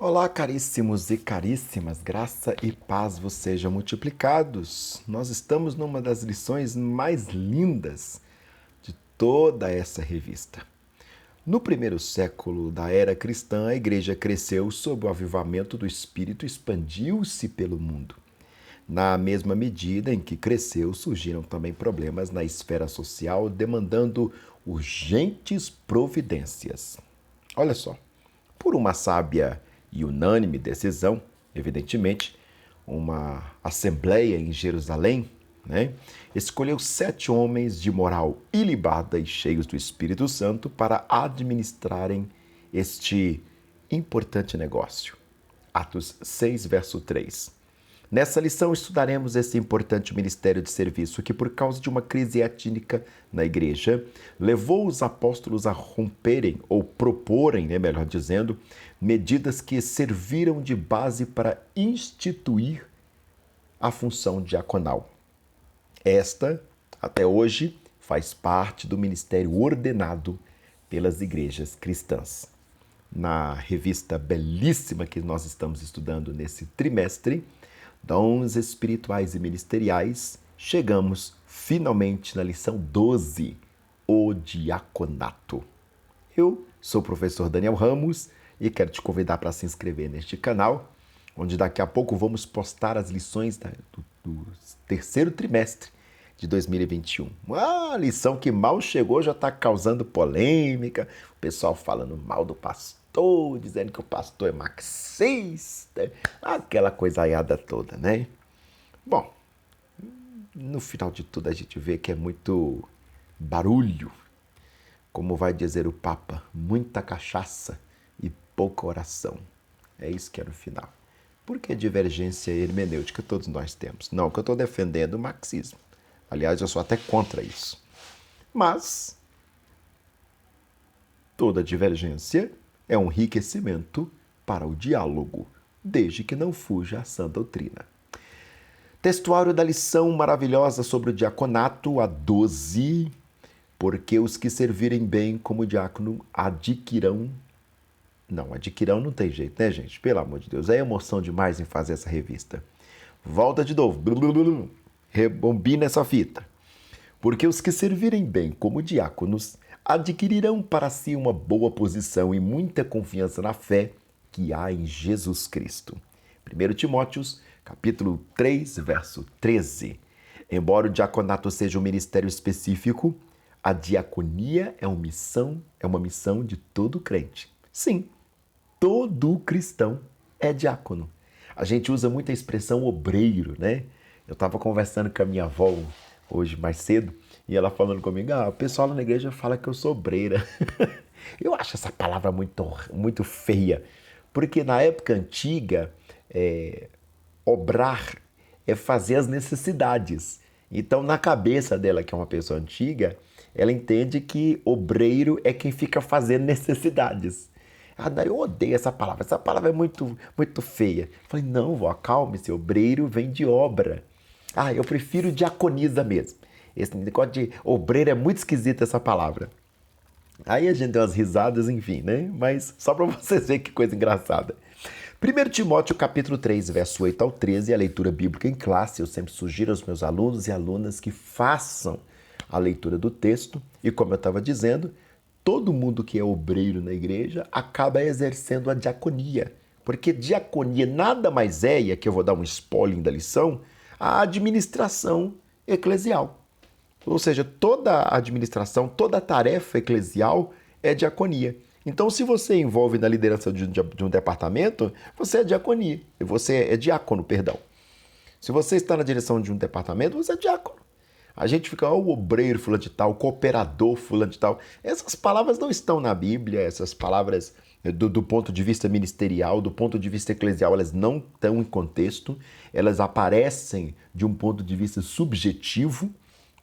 Olá, caríssimos e caríssimas, graça e paz vos sejam multiplicados. Nós estamos numa das lições mais lindas de toda essa revista. No primeiro século da era cristã, a igreja cresceu sob o avivamento do Espírito e expandiu-se pelo mundo. Na mesma medida em que cresceu, surgiram também problemas na esfera social, demandando urgentes providências. Olha só, por uma sábia e unânime decisão, evidentemente, uma assembleia em Jerusalém, escolheu 7 homens de moral ilibada e cheios do Espírito Santo para administrarem este importante negócio. Atos 6, verso 3. Nessa lição estudaremos esse importante ministério de serviço que, por causa de uma crise étnica na igreja, levou os apóstolos a romperem, ou proporem, melhor dizendo, medidas que serviram de base para instituir a função diaconal. Esta, até hoje, faz parte do ministério ordenado pelas igrejas cristãs. Na revista belíssima que nós estamos estudando nesse trimestre, Dons Espirituais e Ministeriais, chegamos finalmente na lição 12, o diaconato. Eu sou o professor Daniel Ramos e quero te convidar para se inscrever neste canal, onde daqui a pouco vamos postar as lições do terceiro trimestre de 2021. Uma lição que mal chegou já está causando polêmica, o pessoal falando mal do pastor, dizendo que o pastor é marxista, aquela coisaiada toda, né? Bom, no final de tudo a gente vê que é muito barulho, como vai dizer o Papa, muita cachaça e pouca oração. É isso que é no final. Porque divergência hermenêutica todos nós temos. Não que eu estou defendendo o marxismo. Aliás, eu sou até contra isso. Mas toda divergência é um enriquecimento para o diálogo, desde que não fuja à sã doutrina. Textuário da lição maravilhosa sobre o diaconato, a 12, porque os que servirem bem como diácono adquirirão... Não, adquirirão não tem jeito, né, gente? Pelo amor de Deus, é emoção demais em fazer essa revista. Volta de novo. Rebobina essa fita. Porque os que servirem bem como diáconos adquirirão para si uma boa posição e muita confiança na fé que há em Jesus Cristo. 1 Timóteos, capítulo 3, verso 13. Embora o diaconato seja um ministério específico, a diaconia é uma missão de todo crente. Sim, todo cristão é diácono. A gente usa muito a expressão obreiro, né? Eu estava conversando com a minha avó hoje mais cedo e ela falando comigo, o pessoal lá na igreja fala que eu sou obreira. Eu acho essa palavra muito feia, porque na época antiga, obrar é fazer as necessidades. Então, na cabeça dela, que é uma pessoa antiga, ela entende que obreiro é quem fica fazendo necessidades. Eu odeio essa palavra é muito feia. Eu falei, não, vó, acalme-se, obreiro vem de obra. Eu prefiro diaconisa mesmo. Esse negócio de obreiro é muito esquisito essa palavra. Aí a gente deu umas risadas, enfim, né? Mas só para vocês verem que coisa engraçada. 1 Timóteo, capítulo 3, verso 8 ao 13, a leitura bíblica em classe. Eu sempre sugiro aos meus alunos e alunas que façam a leitura do texto. E como eu estava dizendo, todo mundo que é obreiro na igreja acaba exercendo a diaconia. Porque diaconia nada mais é, e aqui eu vou dar um spoiler da lição, a administração eclesial. Ou seja, toda a administração, toda a tarefa eclesial é diaconia. Então, se você envolve na liderança de um departamento, você é diaconia. Você é diácono, perdão. Se você está na direção de um departamento, você é diácono. A gente fica, o obreiro fulano de tal, o cooperador fulano de tal. Essas palavras não estão na Bíblia, essas palavras do ponto de vista ministerial, do ponto de vista eclesial, elas não estão em contexto, elas aparecem de um ponto de vista subjetivo,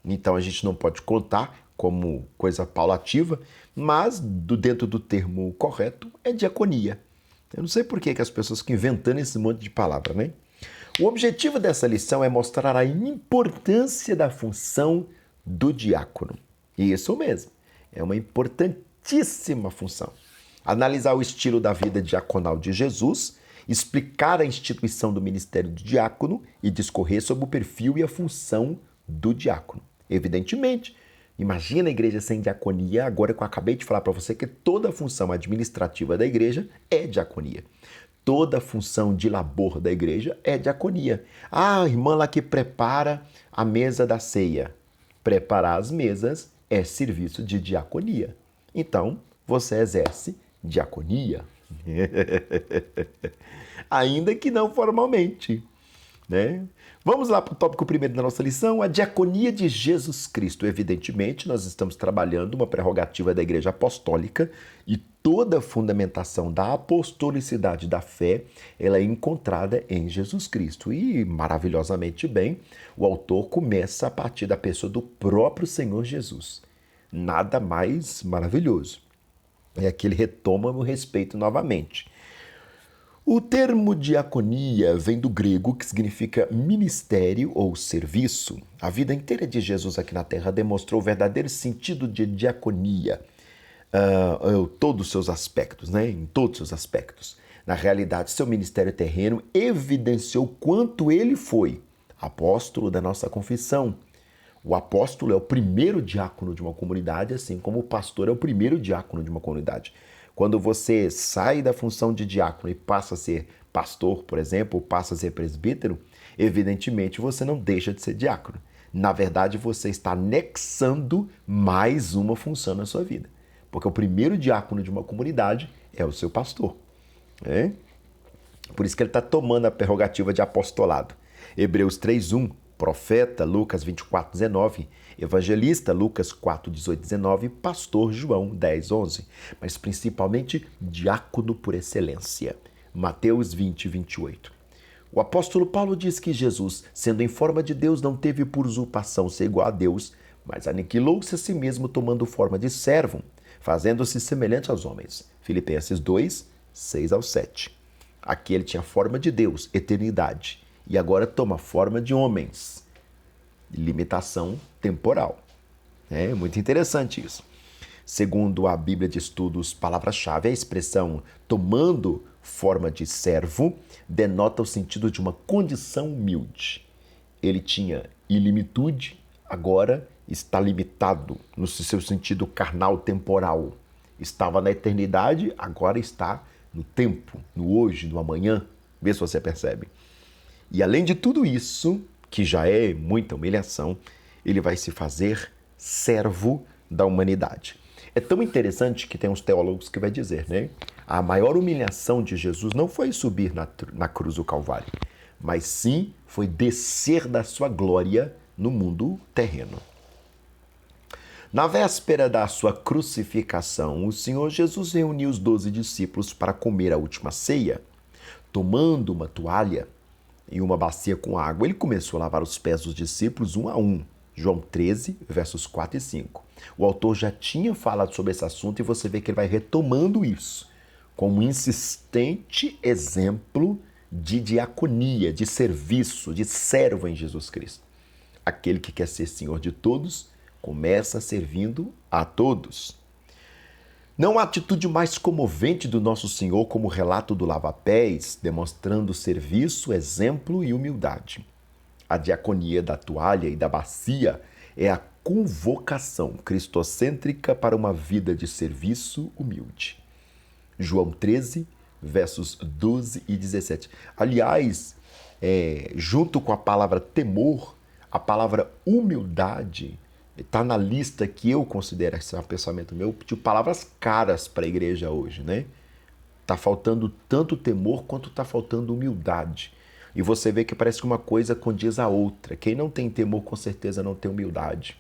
então a gente não pode contar como coisa paulativa, mas dentro do termo correto é diaconia. Eu não sei por que as pessoas ficam inventando esse monte de palavra, né? O objetivo dessa lição é mostrar a importância da função do diácono. Isso mesmo, é uma importantíssima função. Analisar o estilo da vida diaconal de Jesus, explicar a instituição do ministério do diácono e discorrer sobre o perfil e a função do diácono. Evidentemente, imagina a igreja sem diaconia, agora que eu acabei de falar para você que toda a função administrativa da igreja é diaconia. Toda a função de labor da igreja é diaconia. Ah, a irmã lá que prepara a mesa da ceia. Preparar as mesas é serviço de diaconia. Então, você exerce diaconia. Ainda que não formalmente, né? Vamos lá para o tópico primeiro da nossa lição, a diaconia de Jesus Cristo. Evidentemente, nós estamos trabalhando uma prerrogativa da Igreja Apostólica e toda a fundamentação da apostolicidade da fé, ela é encontrada em Jesus Cristo. E, maravilhosamente bem, o autor começa a partir da pessoa do próprio Senhor Jesus. Nada mais maravilhoso. É que ele retoma o respeito novamente. O termo diaconia vem do grego, que significa ministério ou serviço. A vida inteira de Jesus aqui na Terra demonstrou o verdadeiro sentido de diaconia, todos os seus aspectos, né? Em todos os seus aspectos. Na realidade, seu ministério terreno evidenciou quanto ele foi apóstolo da nossa confissão. O apóstolo é o primeiro diácono de uma comunidade, assim como o pastor é o primeiro diácono de uma comunidade. Quando você sai da função de diácono e passa a ser pastor, por exemplo, ou passa a ser presbítero, evidentemente você não deixa de ser diácono. Na verdade, você está anexando mais uma função na sua vida. Porque o primeiro diácono de uma comunidade é o seu pastor. Né? Por isso que ele está tomando a prerrogativa de apostolado. Hebreus 3:1, profeta, Lucas 24:19, evangelista, Lucas 4:18-19, pastor, João 10:11, mas principalmente diácono por excelência, Mateus 20:28. O apóstolo Paulo diz que Jesus, sendo em forma de Deus, não teve por usurpação ser igual a Deus, mas aniquilou-se a si mesmo, tomando forma de servo, fazendo-se semelhante aos homens. Filipenses 2:6-7. Aqui ele tinha forma de Deus, eternidade, e agora toma forma de homens, limitação temporal. É muito interessante isso. Segundo a Bíblia de Estudos, palavra-chave, a expressão tomando forma de servo denota o sentido de uma condição humilde. Ele tinha ilimitude, agora está limitado no seu sentido carnal temporal. Estava na eternidade, agora está no tempo, no hoje, no amanhã. Vê se você percebe. E além de tudo isso, que já é muita humilhação, ele vai se fazer servo da humanidade. É tão interessante que tem uns teólogos que vai dizer, né? A maior humilhação de Jesus não foi subir na cruz do Calvário, mas sim foi descer da sua glória no mundo terreno. Na véspera da sua crucificação, o Senhor Jesus reuniu os 12 discípulos para comer a última ceia. Tomando uma toalha e uma bacia com água, ele começou a lavar os pés dos discípulos um a um. João 13, versos 4 e 5. O autor já tinha falado sobre esse assunto e você vê que ele vai retomando isso como um insistente exemplo de diaconia, de serviço, de servo em Jesus Cristo. Aquele que quer ser Senhor de todos, começa servindo a todos. Não há atitude mais comovente do nosso Senhor como o relato do lava-pés, demonstrando serviço, exemplo e humildade. A diaconia da toalha e da bacia é a convocação cristocêntrica para uma vida de serviço humilde. João 13, versos 12 e 17. Aliás, junto com a palavra temor, a palavra humildade está na lista que eu considero, esse é um pensamento meu, de palavras caras para a igreja hoje, né? Está faltando tanto temor quanto está faltando humildade. E você vê que parece que uma coisa condiz a outra. Quem não tem temor, com certeza não tem humildade.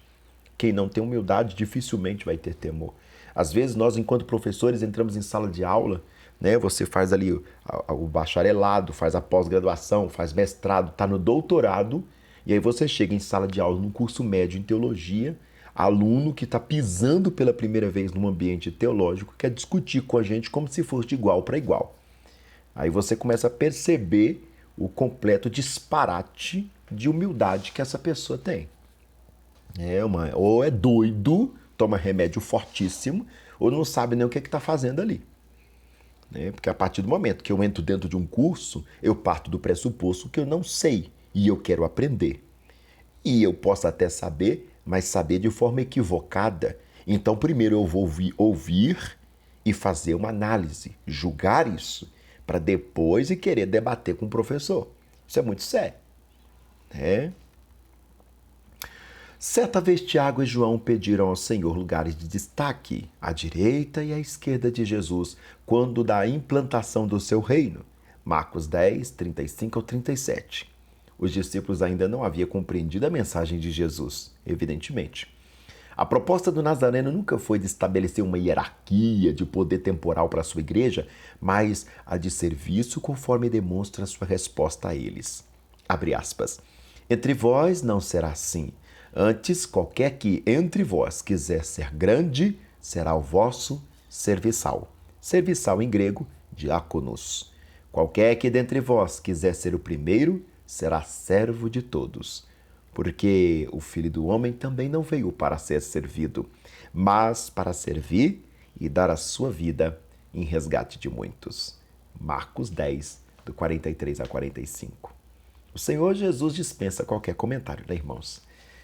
Quem não tem humildade, dificilmente vai ter temor. Às vezes, nós, enquanto professores, entramos em sala de aula, né? Você faz ali o bacharelado, faz a pós-graduação, faz mestrado, está no doutorado, e aí você chega em sala de aula, num curso médio em teologia, aluno que está pisando pela primeira vez num ambiente teológico, quer discutir com a gente como se fosse de igual para igual. Aí você começa a perceber o completo disparate de humildade que essa pessoa tem. Ou é doido, toma remédio fortíssimo, ou não sabe nem o que está fazendo ali. né? Porque a partir do momento que eu entro dentro de um curso, eu parto do pressuposto que eu não sei e eu quero aprender. E eu posso até saber, mas saber de forma equivocada. Então, primeiro eu vou ouvir e fazer uma análise, julgar isso, para depois ir querer debater com o professor. Isso é muito sério, né? Certa vez, Tiago e João pediram ao Senhor lugares de destaque, à direita e à esquerda de Jesus, quando da implantação do seu reino. Marcos 10, 35 ao 37. Os discípulos ainda não haviam compreendido a mensagem de Jesus, evidentemente. A proposta do Nazareno nunca foi de estabelecer uma hierarquia de poder temporal para a sua igreja, mas a de serviço conforme demonstra sua resposta a eles. Abre aspas. Entre vós não será assim. Antes, qualquer que entre vós quiser ser grande, será o vosso serviçal. Serviçal em grego, diáconos. Qualquer que dentre vós quiser ser o primeiro, será servo de todos. Porque o Filho do Homem também não veio para ser servido, mas para servir e dar a sua vida em resgate de muitos. Marcos 10, do 43 a 45. O Senhor Jesus dispensa qualquer comentário, né, irmãos?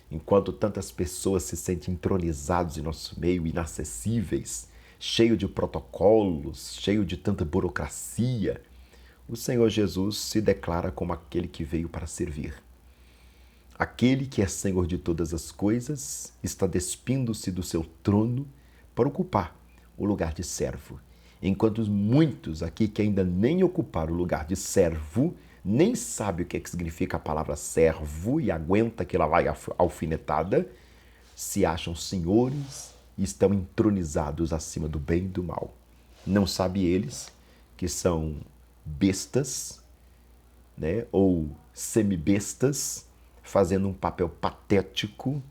Enquanto tantas pessoas se sentem entronizados em nosso meio, inacessíveis, cheio de protocolos, cheio de tanta burocracia, o Senhor Jesus se declara como aquele que veio para servir. Aquele que é Senhor de todas as coisas está despindo-se do seu trono para ocupar o lugar de servo. Enquanto muitos aqui que ainda nem ocuparam o lugar de servo, nem sabem o que significa a palavra servo e aguenta que ela vai alfinetada, se acham senhores e estão entronizados acima do bem e do mal. Não sabem eles que são bestas, né, ou semibestas, fazendo um papel patético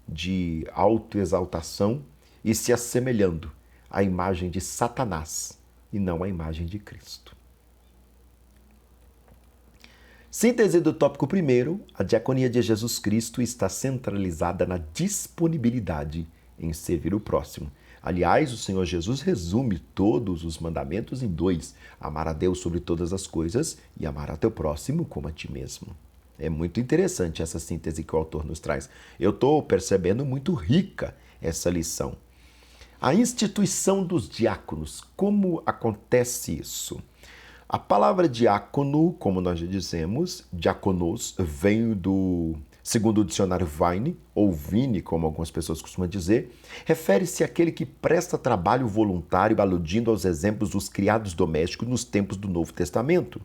de autoexaltação e se assemelhando à imagem de Satanás e não à imagem de Cristo. Síntese do tópico primeiro, a diaconia de Jesus Cristo está centralizada na disponibilidade em servir o próximo. Aliás, o Senhor Jesus resume todos os mandamentos em 2: amar a Deus sobre todas as coisas e amar a teu próximo como a ti mesmo. É muito interessante essa síntese que o autor nos traz. Eu estou percebendo muito rica essa lição. A instituição dos diáconos, como acontece isso? A palavra diácono, como nós já dizemos, diakonos, vem do, segundo o dicionário Vine, ou Vine, como algumas pessoas costumam dizer, refere-se àquele que presta trabalho voluntário, aludindo aos exemplos dos criados domésticos nos tempos do Novo Testamento.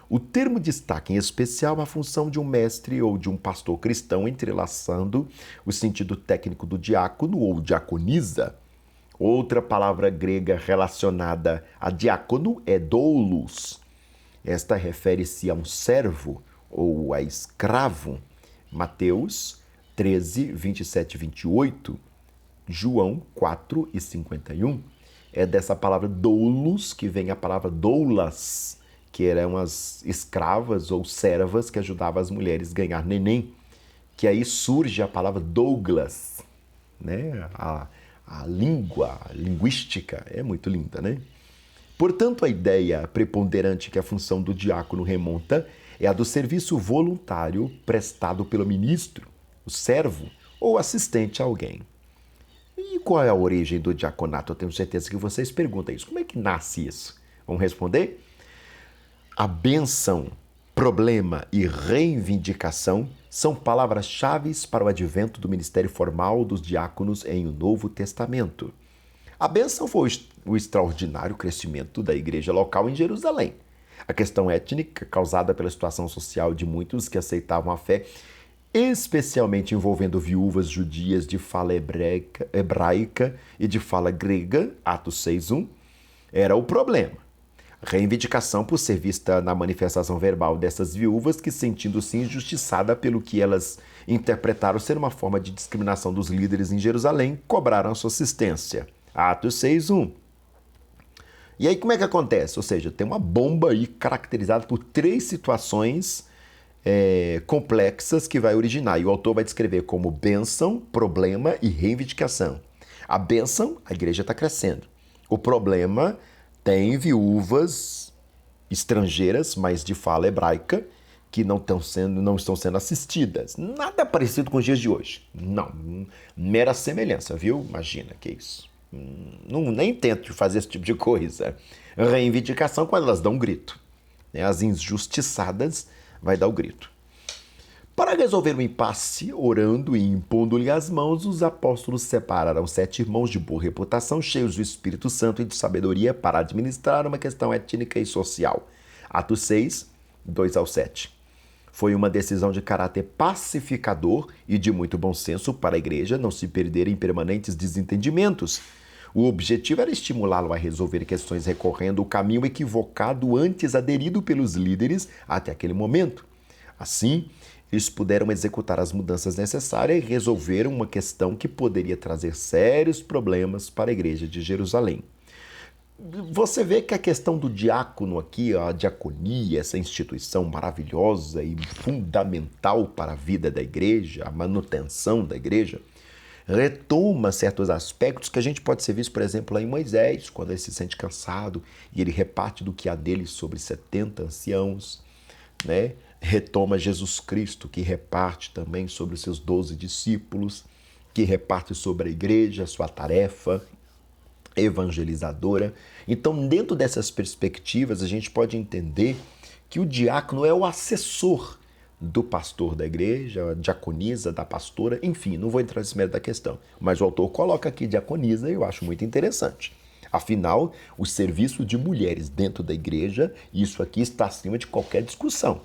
O termo destaca em especial a função de um mestre ou de um pastor cristão, entrelaçando o sentido técnico do diácono ou diaconisa. Outra palavra grega relacionada a diácono é doulos. Esta refere-se a um servo ou a escravo. Mateus 13, 27 e 28, João 4 e 51. É dessa palavra doulos que vem a palavra doulas, que eram as escravas ou servas que ajudavam as mulheres a ganhar neném, que aí surge a palavra Douglas, né? A linguística é muito linda, né? Portanto, a ideia preponderante que a função do diácono remonta é a do serviço voluntário prestado pelo ministro, o servo ou assistente a alguém. E qual é a origem do diaconato? Eu tenho certeza que vocês perguntam isso. Como é que nasce isso? Vamos responder? A bênção, problema e reivindicação são palavras-chave para o advento do ministério formal dos diáconos em o Novo Testamento. A bênção foi o extraordinário crescimento da igreja local em Jerusalém. A questão étnica, causada pela situação social de muitos que aceitavam a fé, especialmente envolvendo viúvas judias de fala hebraica e de fala grega, Atos 6:1, era o problema. Reivindicação por ser vista na manifestação verbal dessas viúvas que, sentindo-se injustiçadas pelo que elas interpretaram ser uma forma de discriminação dos líderes em Jerusalém, cobraram a sua assistência. Atos 6:1. E aí como é que acontece? Ou seja, tem uma bomba aí caracterizada por 3 situações complexas que vai originar. E o autor vai descrever como bênção, problema e reivindicação. A bênção, a igreja está crescendo. O problema Tem viúvas estrangeiras, mas de fala hebraica, que não estão sendo assistidas. Nada parecido com os dias de hoje. Não, mera semelhança, viu? Imagina que isso. Não, nem tento fazer esse tipo de coisa. Reivindicação quando elas dão um grito. As injustiçadas vai dar o grito. Para resolver o impasse, orando e impondo-lhe as mãos, os apóstolos separaram 7 irmãos de boa reputação, cheios do Espírito Santo e de sabedoria, para administrar uma questão étnica e social. Atos 6, 2-7. Foi uma decisão de caráter pacificador e de muito bom senso para a igreja não se perder em permanentes desentendimentos. O objetivo era estimulá-lo a resolver questões recorrendo o caminho equivocado antes aderido pelos líderes até aquele momento. Assim, eles puderam executar as mudanças necessárias e resolveram uma questão que poderia trazer sérios problemas para a igreja de Jerusalém. Você vê que a questão do diácono aqui, a diaconia, essa instituição maravilhosa e fundamental para a vida da igreja, a manutenção da igreja, retoma certos aspectos que a gente pode ser visto, por exemplo, lá em Moisés, quando ele se sente cansado e ele reparte do que há dele sobre 70 anciãos, né? Retoma Jesus Cristo, que reparte também sobre os seus 12 discípulos, que reparte sobre a igreja, a sua tarefa evangelizadora. Então, dentro dessas perspectivas, a gente pode entender que o diácono é o assessor do pastor da igreja, a diaconisa da pastora, enfim, não vou entrar nesse mérito da questão, mas o autor coloca aqui diaconisa e eu acho muito interessante. Afinal, o serviço de mulheres dentro da igreja, isso aqui está acima de qualquer discussão.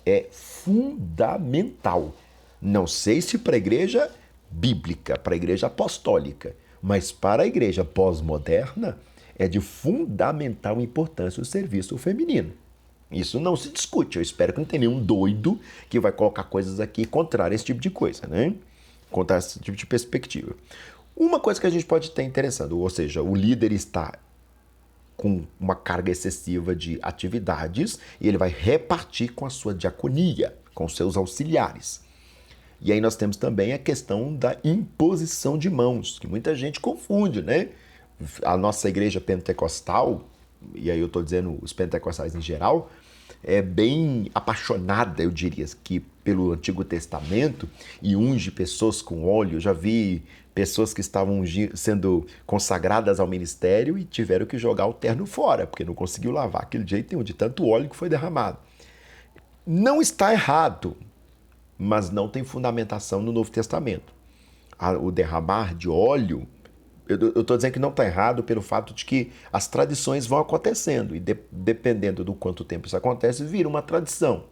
É fundamental. Não sei se para a igreja bíblica, para a igreja apostólica, mas para a igreja pós-moderna é de fundamental importância o serviço feminino. Isso não se discute. Eu espero que não tenha nenhum doido que vai colocar coisas aqui contrárias a esse tipo de coisa, né? Contra esse tipo de perspectiva. Uma coisa que a gente pode ter interessante, ou seja, o líder está com uma carga excessiva de atividades e ele vai repartir com a sua diaconia, com seus auxiliares. E aí nós temos também a questão da imposição de mãos, que muita gente confunde, né? A nossa igreja pentecostal, e aí eu estou dizendo os pentecostais em geral, é bem apaixonada, eu diria, que pelo Antigo Testamento e unge pessoas com óleo. Eu já vi pessoas que estavam sendo consagradas ao ministério e tiveram que jogar o terno fora, porque não conseguiu lavar aquele jeito nenhum, de tanto óleo que foi derramado. Não está errado, mas não tem fundamentação no Novo Testamento. O derramar de óleo, eu estou dizendo que não está errado pelo fato de que as tradições vão acontecendo e dependendo do quanto tempo isso acontece, vira uma tradição.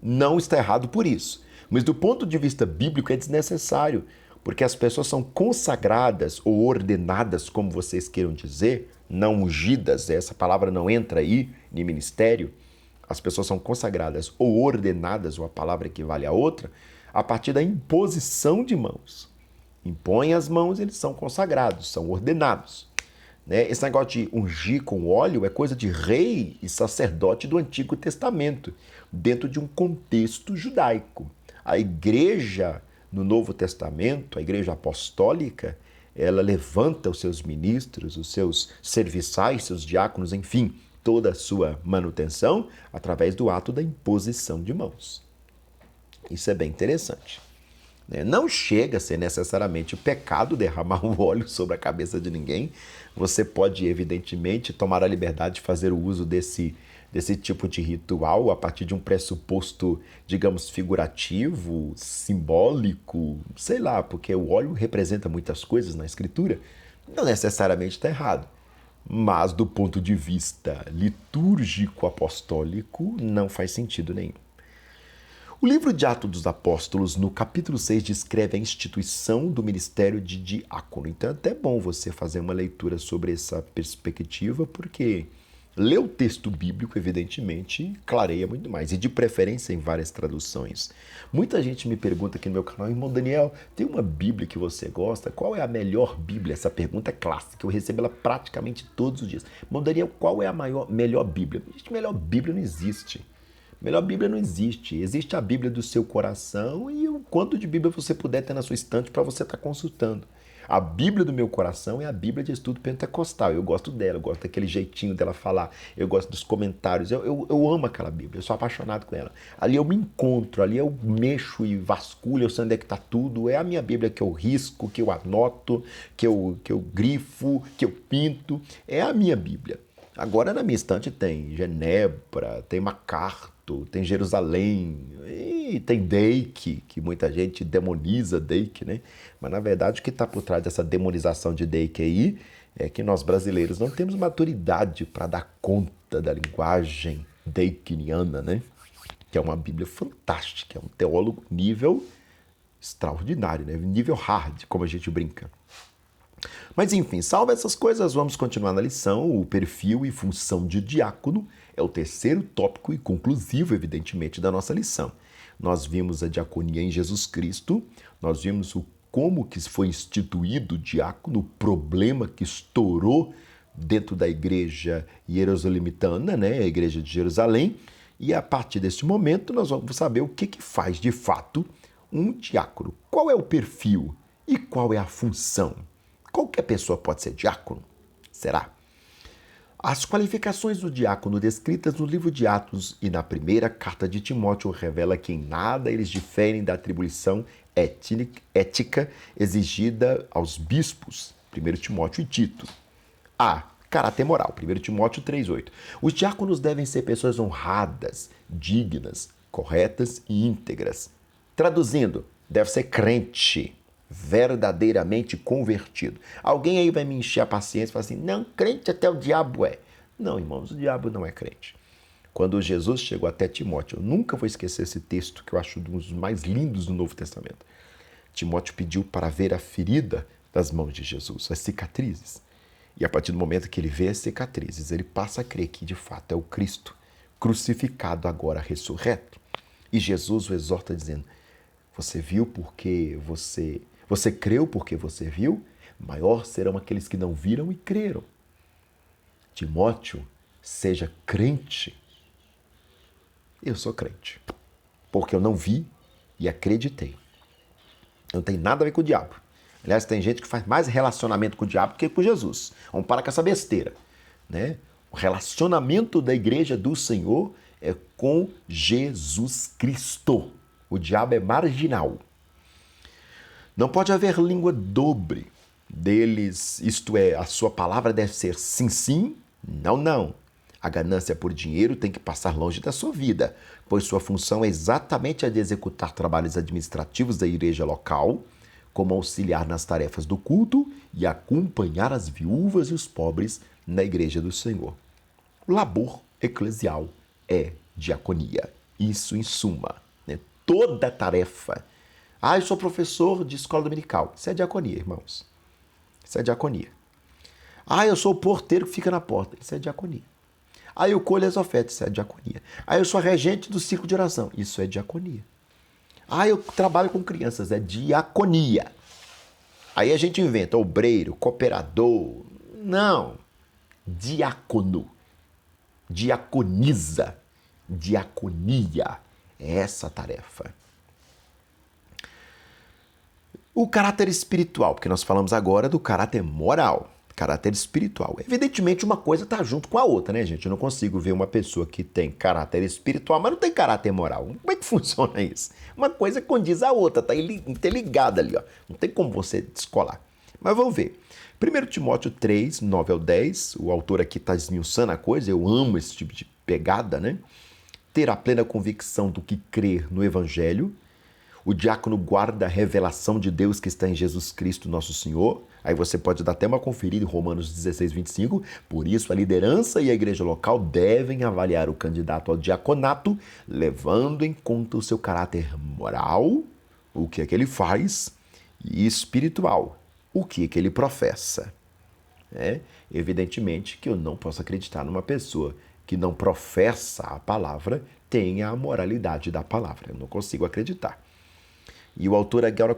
Não está errado por isso. Mas do ponto de vista bíblico é desnecessário, porque as pessoas são consagradas ou ordenadas, como vocês queiram dizer, não ungidas, essa palavra não entra aí em ministério. As pessoas são consagradas ou ordenadas, ou a palavra equivale a outra, a partir da imposição de mãos. Impõem as mãos, eles são consagrados, são ordenados. Né? Esse negócio de ungir com óleo é coisa de rei e sacerdote do Antigo Testamento, dentro de um contexto judaico. A igreja no Novo Testamento, a igreja apostólica, ela levanta os seus ministros, os seus serviçais, seus diáconos, enfim, toda a sua manutenção através do ato da imposição de mãos. Isso é bem interessante. Não chega a ser necessariamente pecado derramar o óleo sobre a cabeça de ninguém. Você pode, evidentemente, tomar a liberdade de fazer o uso desse tipo de ritual a partir de um pressuposto, digamos, figurativo, simbólico, sei lá, porque o óleo representa muitas coisas na Escritura. Não necessariamente está errado. Mas, do ponto de vista litúrgico apostólico, não faz sentido nenhum. O livro de Atos dos Apóstolos, no capítulo 6, descreve a instituição do ministério de diácono. Então é até bom você fazer uma leitura sobre essa perspectiva, porque ler o texto bíblico, evidentemente, clareia muito mais, e de preferência em várias traduções. Muita gente me pergunta aqui no meu canal, irmão Daniel, tem uma Bíblia que você gosta? Qual é a melhor Bíblia? Essa pergunta é clássica, eu recebo ela praticamente todos os dias. Irmão Daniel, qual é a melhor Bíblia? Melhor Bíblia não existe. Melhor Bíblia não existe. Existe a Bíblia do seu coração e o quanto de Bíblia você puder ter na sua estante para você estar consultando. A Bíblia do meu coração é a Bíblia de estudo pentecostal. Eu gosto dela, eu gosto daquele jeitinho dela falar, eu gosto dos comentários, eu amo aquela Bíblia, eu sou apaixonado com ela. Ali eu me encontro, ali eu mexo e vasculho, eu sei onde é que está tudo. É a minha Bíblia que eu risco, que eu anoto, que eu grifo, que eu pinto. É a minha Bíblia. Agora na minha estante tem Genebra, tem MacArthur, tem Jerusalém, e tem Dake, que muita gente demoniza Dake, né? Mas na verdade o que está por trás dessa demonização de Dake aí é que nós brasileiros não temos maturidade para dar conta da linguagem Dakeniana, né? Que é uma Bíblia fantástica, é um teólogo nível extraordinário, né? Nível hard, como a gente brinca. Mas enfim, salvo essas coisas, vamos continuar na lição. O perfil e função de diácono é o terceiro tópico e conclusivo, evidentemente, da nossa lição. Nós vimos a diaconia em Jesus Cristo, nós vimos como que foi instituído o diácono, o problema que estourou dentro da igreja hierosolimitana, né, a igreja de Jerusalém, e a partir deste momento nós vamos saber o que faz de fato um diácono. Qual é o perfil e qual é a função? Qualquer pessoa pode ser diácono? Será? As qualificações do diácono descritas no livro de Atos e na primeira carta de Timóteo revela que em nada eles diferem da atribuição ética exigida aos bispos, 1 Timóteo e Tito. A. Caráter moral, 1 Timóteo 3,8. Os diáconos devem ser pessoas honradas, dignas, corretas e íntegras. Traduzindo, deve ser crente, verdadeiramente convertido. Alguém aí vai me encher a paciência e falar assim, não, crente até o diabo é. Não, irmãos, o diabo não é crente. Quando Jesus chegou até Timóteo, eu nunca vou esquecer esse texto que eu acho um dos mais lindos do Novo Testamento. Timóteo pediu para ver a ferida das mãos de Jesus, as cicatrizes. E a partir do momento que ele vê as cicatrizes, ele passa a crer que de fato é o Cristo, crucificado agora ressurreto. E Jesus o exorta dizendo, você viu porque você creu porque você viu? Maior serão aqueles que não viram e creram. Timóteo, seja crente. Eu sou crente, porque eu não vi e acreditei. Não tem nada a ver com o diabo. Aliás, tem gente que faz mais relacionamento com o diabo que com Jesus. Vamos parar com essa besteira, né? O relacionamento da igreja do Senhor é com Jesus Cristo. O diabo é marginal. Não pode haver língua dobre deles, isto é, a sua palavra deve ser sim, sim, não, não. A ganância por dinheiro tem que passar longe da sua vida, pois sua função é exatamente a de executar trabalhos administrativos da igreja local, como auxiliar nas tarefas do culto e acompanhar as viúvas e os pobres na igreja do Senhor. O labor eclesial é diaconia. Isso em suma, né? Toda tarefa. Eu sou professor de escola dominical. Isso é diaconia, irmãos. Isso é diaconia. Eu sou o porteiro que fica na porta. Isso é diaconia. Eu colho as ofertas. Isso é diaconia. Eu sou regente do círculo de oração. Isso é diaconia. Eu trabalho com crianças. É diaconia. Aí a gente inventa obreiro, cooperador. Não. Diácono. Diaconiza. Diaconia. É essa a tarefa. O caráter espiritual, porque nós falamos agora do caráter moral, caráter espiritual. Evidentemente, uma coisa está junto com a outra, né, gente? Eu não consigo ver uma pessoa que tem caráter espiritual, mas não tem caráter moral. Como é que funciona isso? Uma coisa condiz a outra, está interligada ali, ó. Não tem como você descolar. Mas vamos ver. 1 Timóteo 3, 9 ao 10, o autor aqui está esmiuçando a coisa, eu amo esse tipo de pegada, né? Ter a plena convicção do que crer no Evangelho. O diácono guarda a revelação de Deus que está em Jesus Cristo, nosso Senhor. Aí você pode dar até uma conferida em Romanos 16, 25. Por isso, a liderança e a igreja local devem avaliar o candidato ao diaconato, levando em conta o seu caráter moral, o que é que ele faz, e espiritual, o que é que ele professa. Evidentemente que eu não posso acreditar numa pessoa que não professa a palavra, tenha a moralidade da palavra. Eu não consigo acreditar. E o autor agora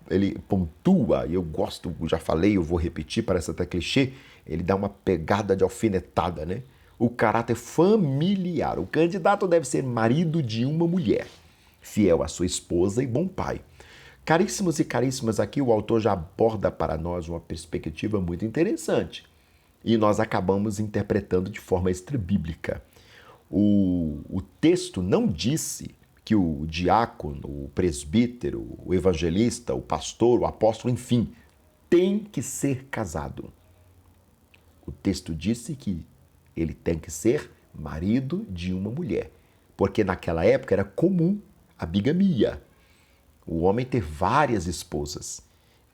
ele pontua, e eu gosto, já falei, eu vou repetir, parece até clichê, ele dá uma pegada de alfinetada, né? O caráter familiar. O candidato deve ser marido de uma mulher, fiel à sua esposa e bom pai, Caríssimos e caríssimas, aqui o autor já aborda para nós uma perspectiva muito interessante. E nós acabamos interpretando de forma extrabíblica. O texto não disse que o diácono, o presbítero, o evangelista, o pastor, o apóstolo, enfim, tem que ser casado. O texto disse que ele tem que ser marido de uma mulher, porque naquela época era comum a bigamia, o homem ter várias esposas,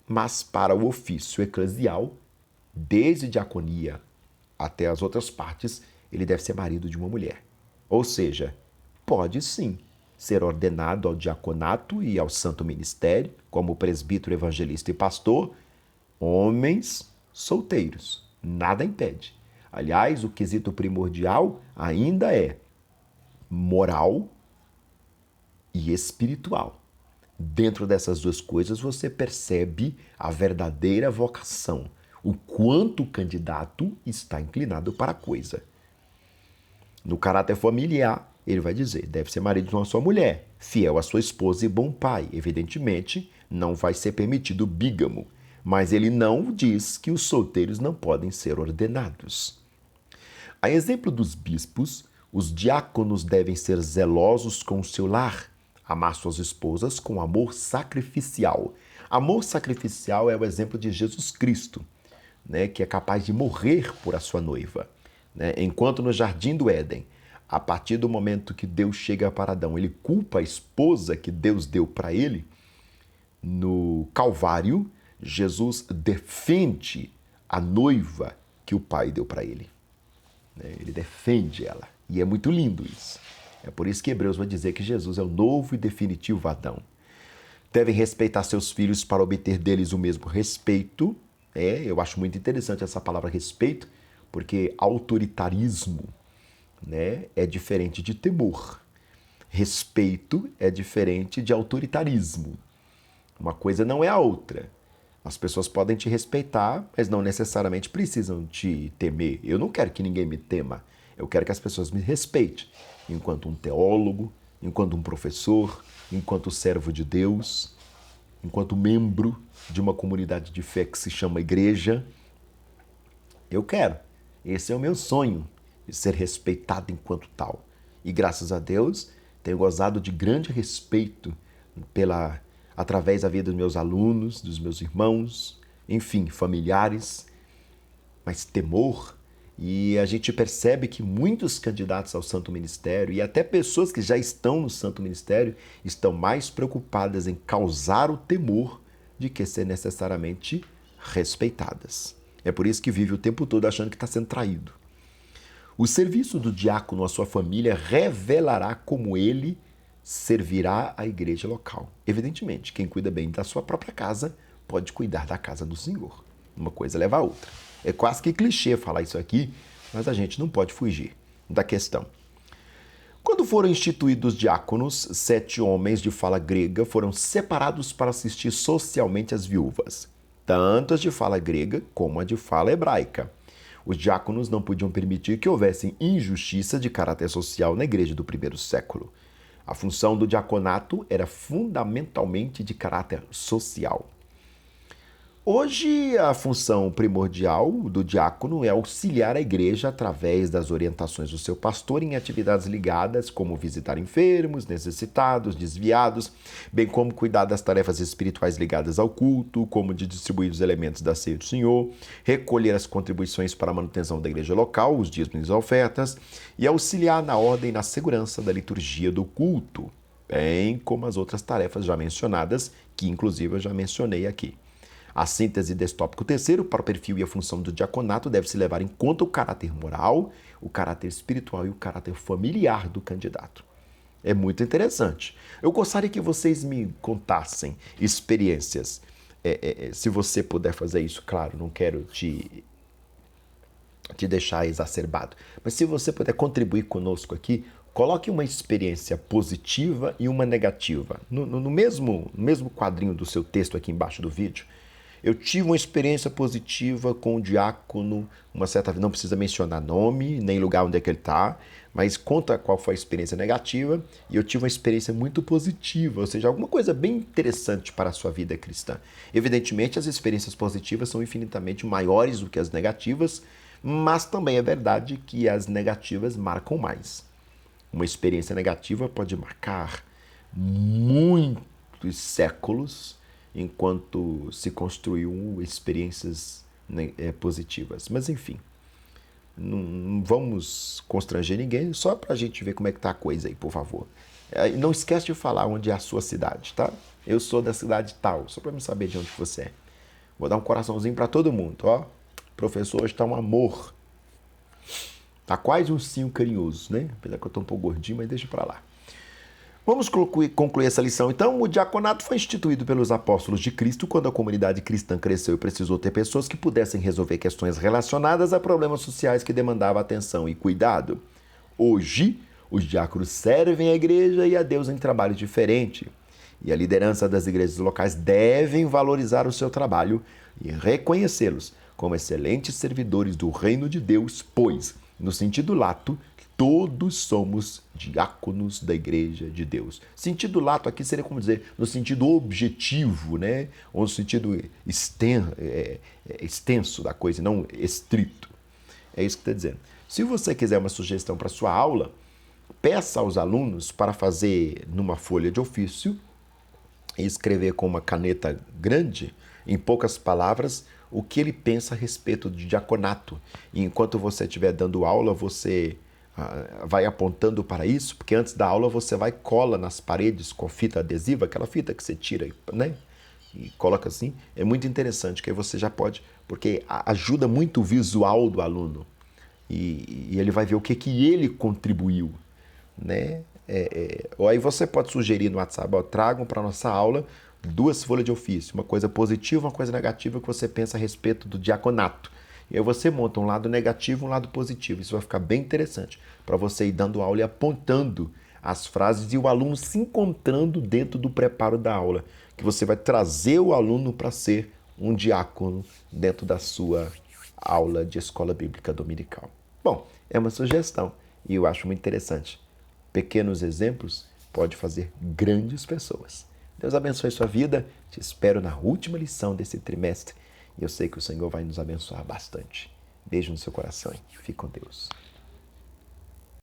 mas para o ofício eclesial, desde diaconia até as outras partes, ele deve ser marido de uma mulher. Ou seja, pode sim ser ordenado ao diaconato e ao santo ministério, como presbítero, evangelista e pastor, homens solteiros. Nada impede. Aliás, o quesito primordial ainda é moral e espiritual. Dentro dessas duas coisas você percebe a verdadeira vocação, o quanto o candidato está inclinado para a coisa. No caráter familiar, ele vai dizer, deve ser marido de uma só mulher, fiel à sua esposa e bom pai. Evidentemente, não vai ser permitido o bígamo, mas ele não diz que os solteiros não podem ser ordenados. A exemplo dos bispos, os diáconos devem ser zelosos com o seu lar, amar suas esposas com amor sacrificial. Amor sacrificial é o exemplo de Jesus Cristo, né, que é capaz de morrer por a sua noiva. Né? Enquanto no jardim do Éden, a partir do momento que Deus chega para Adão, ele culpa a esposa que Deus deu para ele, no Calvário, Jesus defende a noiva que o Pai deu para ele. Ele defende ela. E é muito lindo isso. É por isso que Hebreus vai dizer que Jesus é o novo e definitivo Adão. Devem respeitar seus filhos para obter deles o mesmo respeito. Eu acho muito interessante essa palavra respeito, porque autoritarismo, né, é diferente de temor. Respeito é diferente de autoritarismo. Uma coisa não é a outra. As pessoas podem te respeitar, mas não necessariamente precisam te temer. Eu não quero que ninguém me tema. Eu quero que as pessoas me respeitem. Enquanto um teólogo, enquanto um professor, enquanto servo de Deus, enquanto membro de uma comunidade de fé que se chama igreja. Eu quero. Esse é o meu sonho, de ser respeitado enquanto tal. E graças a Deus, tenho gozado de grande respeito através da vida dos meus alunos, dos meus irmãos, enfim, familiares, mas temor. E a gente percebe que muitos candidatos ao Santo Ministério e até pessoas que já estão no Santo Ministério estão mais preocupadas em causar o temor de que ser necessariamente respeitadas. É por isso que vive o tempo todo achando que está sendo traído. O serviço do diácono à sua família revelará como ele servirá a igreja local. Evidentemente, quem cuida bem da sua própria casa pode cuidar da casa do Senhor. Uma coisa leva a outra. É quase que clichê falar isso aqui, mas a gente não pode fugir da questão. Quando foram instituídos diáconos, 7 homens de fala grega foram separados para assistir socialmente às viúvas, tanto as de fala grega como a de fala hebraica. Os diáconos não podiam permitir que houvesse injustiça de caráter social na igreja do primeiro século. A função do diaconato era fundamentalmente de caráter social. Hoje, a função primordial do diácono é auxiliar a igreja através das orientações do seu pastor em atividades ligadas, como visitar enfermos, necessitados, desviados, bem como cuidar das tarefas espirituais ligadas ao culto, como de distribuir os elementos da ceia do Senhor, recolher as contribuições para a manutenção da igreja local, os dízimos e as ofertas, e auxiliar na ordem e na segurança da liturgia do culto, bem como as outras tarefas já mencionadas, que inclusive eu já mencionei aqui. A síntese desse tópico terceiro, para o perfil e a função do diaconato, deve-se levar em conta o caráter moral, o caráter espiritual e o caráter familiar do candidato. É muito interessante. Eu gostaria que vocês me contassem experiências. Se você puder fazer isso, claro, não quero te deixar exacerbado, mas se você puder contribuir conosco aqui, coloque uma experiência positiva e uma negativa. No mesmo quadrinho do seu texto aqui embaixo do vídeo, eu tive uma experiência positiva com o diácono, uma certa vez, não precisa mencionar nome, nem lugar onde é que ele está, mas conta qual foi a experiência negativa e eu tive uma experiência muito positiva, ou seja, alguma coisa bem interessante para a sua vida cristã. Evidentemente, as experiências positivas são infinitamente maiores do que as negativas, mas também é verdade que as negativas marcam mais. Uma experiência negativa pode marcar muitos séculos, enquanto se construiu experiências positivas. Mas enfim, não vamos constranger ninguém, só para a gente ver como é que tá a coisa aí, por favor. Não esquece de falar onde é a sua cidade, tá? Eu sou da cidade tal, só para me saber de onde você é. Vou dar um coraçãozinho para todo mundo, ó. O professor hoje tá um amor. Tá quase um ursinho carinhoso, né? Apesar que eu tô um pouco gordinho, mas deixa para lá. Vamos concluir essa lição. Então, o diaconato foi instituído pelos apóstolos de Cristo quando a comunidade cristã cresceu e precisou ter pessoas que pudessem resolver questões relacionadas a problemas sociais que demandavam atenção e cuidado. Hoje, os diáconos servem a igreja e a Deus em trabalho diferente. E a liderança das igrejas locais devem valorizar o seu trabalho e reconhecê-los como excelentes servidores do reino de Deus, pois, no sentido lato, todos somos diáconos da Igreja de Deus. Sentido lato aqui seria como dizer, no sentido objetivo, né? Ou no sentido extenso da coisa, não estrito. É isso que está dizendo. Se você quiser uma sugestão para sua aula, peça aos alunos para fazer numa folha de ofício e escrever com uma caneta grande, em poucas palavras, o que ele pensa a respeito de diaconato. E enquanto você estiver dando aula, você vai apontando para isso, porque antes da aula você vai e cola nas paredes com fita adesiva, aquela fita que você tira, né? E coloca assim. É muito interessante, que aí você já pode, porque ajuda muito o visual do aluno. E ele vai ver o que ele contribuiu, né? Ou aí você pode sugerir no WhatsApp, ó, tragam para a nossa aula 2 folhas de ofício, uma coisa positiva, uma coisa negativa que você pensa a respeito do diaconato. E aí você monta um lado negativo e um lado positivo. Isso vai ficar bem interessante para você ir dando aula e apontando as frases e o aluno se encontrando dentro do preparo da aula, que você vai trazer o aluno para ser um diácono dentro da sua aula de escola bíblica dominical. Bom, é uma sugestão e eu acho muito interessante. Pequenos exemplos podem fazer grandes pessoas. Deus abençoe sua vida. Te espero na última lição desse trimestre. E eu sei que o Senhor vai nos abençoar bastante. Beijo no seu coração e fique com Deus.